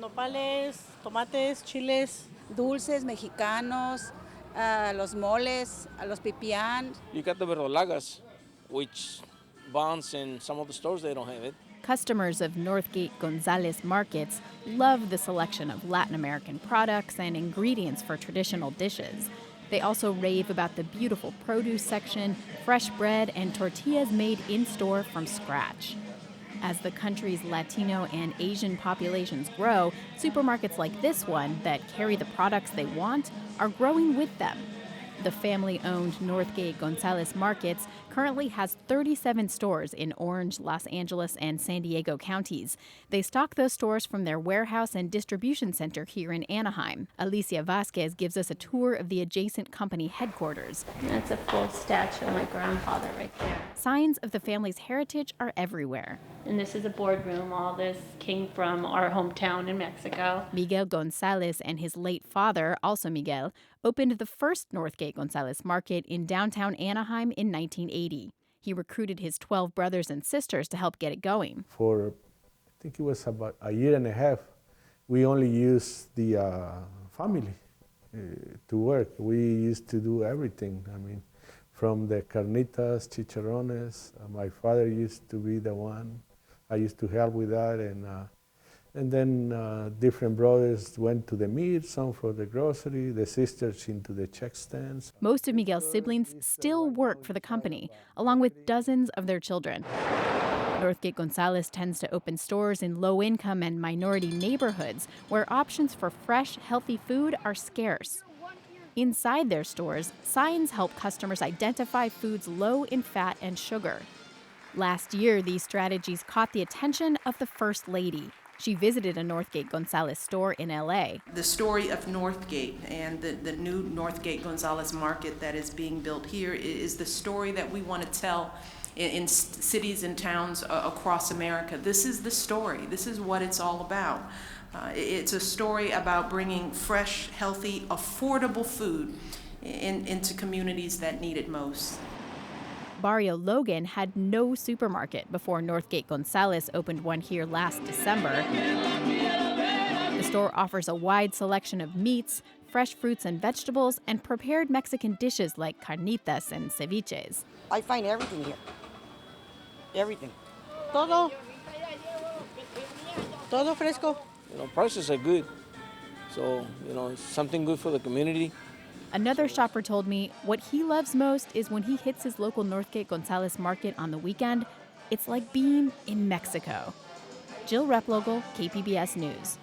Nopales, tomates, chiles. Dulces mexicanos, los moles, los pipián. You got the verdolagas, which bonds in some of the stores they don't have it. Customers of Northgate Gonzalez markets love the selection of Latin American products and ingredients for traditional dishes. They also rave about the beautiful produce section, fresh bread, and tortillas made in-store from scratch. As the country's Latino and Asian populations grow, supermarkets like this one that carry the products they want are growing with them. The family-owned Northgate Gonzalez Markets currently has 37 stores in Orange, Los Angeles, and San Diego counties. They stock those stores from their warehouse and distribution center here in Anaheim. Alicia Vasquez gives us a tour of the adjacent company headquarters. That's a full statue of my grandfather right there. Signs of the family's heritage are everywhere. And this is a boardroom. All this came from our hometown in Mexico. Miguel Gonzalez and his late father, also Miguel, opened the first Northgate Gonzalez Market in downtown Anaheim in 1980. He recruited his 12 brothers and sisters to help get it going. For, I think it was about a year and a half, we only used the family to work. We used to do everything. I mean, from the carnitas, chicharrones. My father used to be the one. I used to help with that, and then different brothers went to the meat, some for the grocery, the sisters into the check stands. Most of Miguel's siblings still work for the company, along with dozens of their children. Northgate Gonzalez tends to open stores in low-income and minority neighborhoods where options for fresh, healthy food are scarce. Inside their stores, signs help customers identify foods low in fat and sugar. Last year, these strategies caught the attention of the First Lady. She visited a Northgate Gonzalez store in L.A. The story of Northgate and the new Northgate Gonzalez Market that is being built here is the story that we want to tell in cities and towns across America. This is the story. This is what it's all about. It's a story about bringing fresh, healthy, affordable food into communities that need it most. Barrio Logan had no supermarket before Northgate Gonzalez opened one here last December. The store offers a wide selection of meats, fresh fruits and vegetables, and prepared Mexican dishes like carnitas and ceviches. I find everything here. Everything. Todo fresco. Prices are good. So, it's something good for the community. Another shopper told me what he loves most is when he hits his local Northgate Gonzalez Market on the weekend, it's like being in Mexico. Jill Replogle, KPBS News.